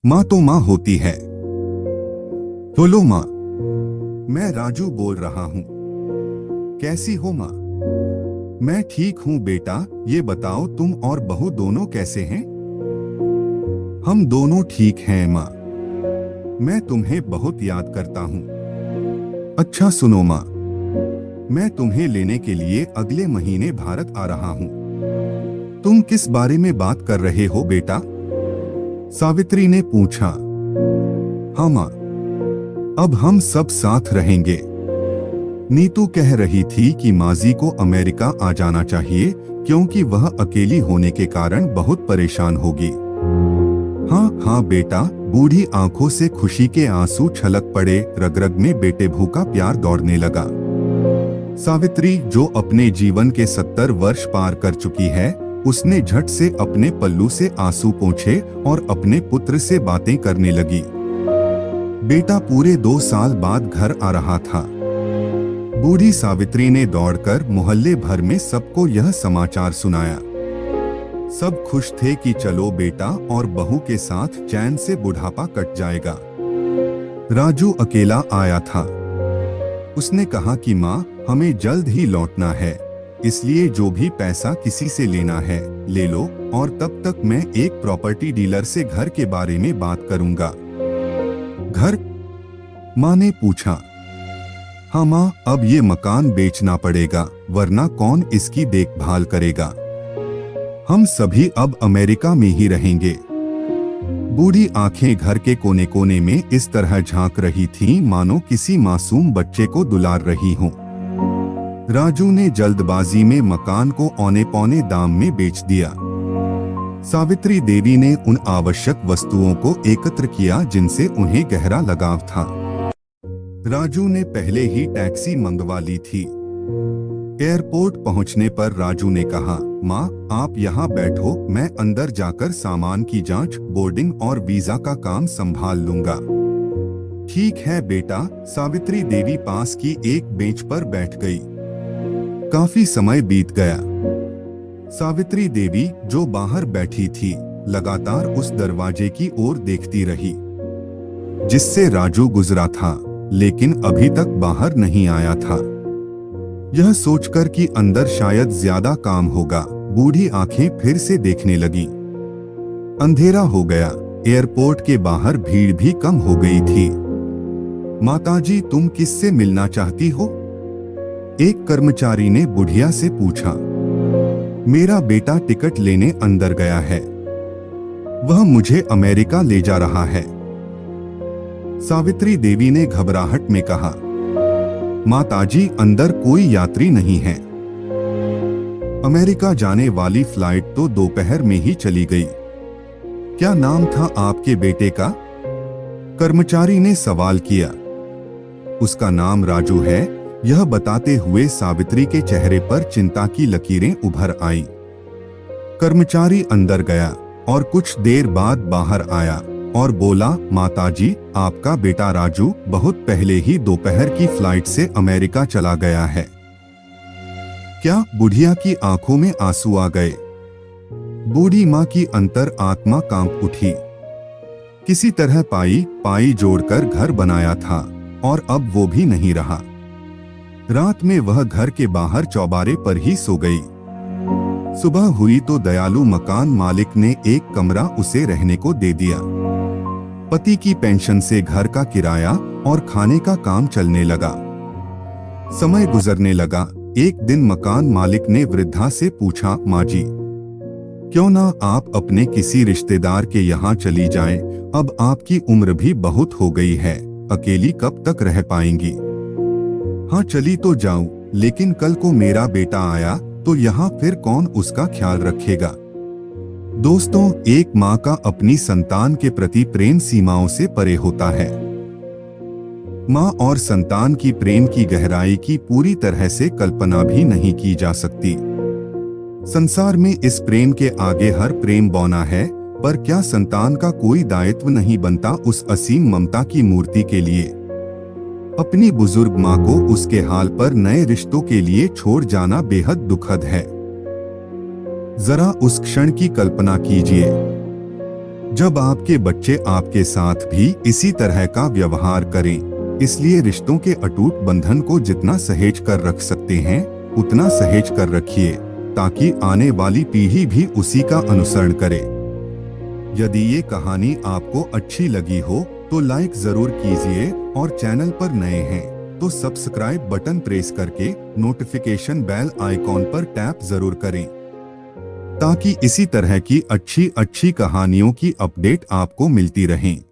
माँ तो माँ होती है। बोलो माँ। मैं राजू बोल रहा हूँ। कैसी हो माँ? मैं ठीक हूँ बेटा। ये बताओ तुम और बहू दोनों कैसे हैं? हम दोनों ठीक हैं माँ। मैं तुम्हें बहुत याद करता हूँ। अच्छा सुनो माँ, मैं तुम्हें लेने के लिए अगले महीने भारत आ रहा हूँ। तुम किस बारे में बात कर रहे हो बेटा? सावित्री ने पूछा। हाँ माँ, अब हम सब साथ रहेंगे। नीतू कह रही थी कि माजी को अमेरिका आ जाना चाहिए क्योंकि वह अकेली होने के कारण बहुत परेशान होगी। हाँ हाँ बेटा, बूढ़ी आंखों से खुशी के आंसू छलक पड़े। रग-रग में बेटे भू का प्यार दौड़ने लगा। सावित्री, जो अपने जीवन के 70 वर्ष पार कर चुकी है, उसने झट से अपने पल्लू से आंसू पोंछे और अपने पुत्र से बातें करने लगी। बेटा पूरे 2 साल बाद घर आ रहा था। बूढ़ी सावित्री ने दौड़कर मोहल्ले भर में सबको यह समाचार सुनाया। सब खुश थे कि चलो बेटा और बहू के साथ चैन से बुढ़ापा कट जाएगा। राजू अकेला आया था। उसने कहा कि माँ, हमें जल्द ही लौटना है, इसलिए जो भी पैसा किसी से लेना है ले लो, और तब तक मैं एक प्रॉपर्टी डीलर से घर के बारे में बात करूंगा। घर? माँ ने पूछा। हाँ माँ, अब ये मकान बेचना पड़ेगा, वरना कौन इसकी देखभाल करेगा? हम सभी अब अमेरिका में ही रहेंगे। बूढ़ी आंखें घर के कोने कोने में इस तरह झांक रही थीं मानो किसी मासूम बच्चे को दुलार रही हों। राजू ने जल्दबाजी में मकान को औने पौने दाम में बेच दिया। सावित्री देवी ने उन आवश्यक वस्तुओं को एकत्र किया जिनसे उन्हें गहरा लगाव था। राजू ने पहले ही टैक्सी मंगवा ली थी। एयरपोर्ट पहुंचने पर राजू ने कहा, माँ आप यहाँ बैठो, मैं अंदर जाकर सामान की जांच, बोर्डिंग और वीजा का काम संभाल लूंगा। ठीक है बेटा। सावित्री देवी पास की एक बेंच पर बैठ गई। काफी समय बीत गया। सावित्री देवी, जो बाहर बैठी थी, लगातार उस दरवाजे की ओर देखती रही जिससे राजू गुजरा था, लेकिन अभी तक बाहर नहीं आया था। यह सोचकर कि अंदर शायद ज्यादा काम होगा, बूढ़ी आंखें फिर से देखने लगी। अंधेरा हो गया। एयरपोर्ट के बाहर भीड़ भी कम हो गई थी। माताजी, तुम किससे मिलना चाहती हो? एक कर्मचारी ने बुढ़िया से पूछा। मेरा बेटा टिकट लेने अंदर गया है। वह मुझे अमेरिका ले जा रहा है। सावित्री देवी ने घबराहट में कहा। माताजी, अंदर कोई यात्री नहीं है। अमेरिका जाने वाली फ्लाइट तो दोपहर में ही चली गई। क्या नाम था आपके बेटे का? कर्मचारी ने सवाल किया। उसका नाम राजू है, यह बताते हुए सावित्री के चेहरे पर चिंता की लकीरें उभर आईं। कर्मचारी अंदर गया और कुछ देर बाद बाहर आया और बोला, माताजी, आपका बेटा राजू बहुत पहले ही दोपहर की फ्लाइट से अमेरिका चला गया है। क्या? बुढ़िया की आंखों में आंसू आ गए। बूढ़ी माँ की अंतर आत्मा कांप उठी। किसी तरह पाई जोड़कर घर बनाया था और अब वो भी नहीं रहा। रात में वह घर के बाहर चौबारे पर ही सो गई। सुबह हुई तो दयालु मकान मालिक ने एक कमरा उसे रहने को दे दिया। पति की पेंशन से घर का किराया और खाने का काम चलने लगा। समय गुजरने लगा। एक दिन मकान मालिक ने वृद्धा से पूछा, माँ जी, क्यों ना आप अपने किसी रिश्तेदार के यहाँ चली जाएं? अब आपकी उम्र भी बहुत हो गई है, अकेली कब तक रह पाएंगी? हाँ चली तो जाऊं, लेकिन कल को मेरा बेटा आया तो यहाँ फिर कौन उसका ख्याल रखेगा? दोस्तों, एक माँ का अपनी संतान के प्रति प्रेम सीमाओं से परे होता है। माँ और संतान की प्रेम की गहराई की पूरी तरह से कल्पना भी नहीं की जा सकती। संसार में इस प्रेम के आगे हर प्रेम बौना है, पर क्या संतान का कोई दायित्व नहीं बनता उस असीम ममता की मूर्ति के लिए? अपनी बुजुर्ग माँ को उसके हाल पर नए रिश्तों के लिए छोड़ जाना बेहद दुखद है। जरा उस क्षण की कल्पना कीजिए। जब आपके बच्चे आपके साथ भी इसी तरह का व्यवहार करें। इसलिए रिश्तों के अटूट बंधन को जितना सहेज कर रख सकते हैं उतना सहेज कर रखिए, ताकि आने वाली पीढ़ी भी उसी का अनुसरण करे। यदि ये कहानी आपको अच्छी लगी हो तो लाइक जरूर कीजिए, और चैनल पर नए हैं तो सब्सक्राइब बटन प्रेस करके नोटिफिकेशन बेल आइकॉन पर टैप जरूर करें, ताकि इसी तरह की अच्छी अच्छी कहानियों की अपडेट आपको मिलती रहें।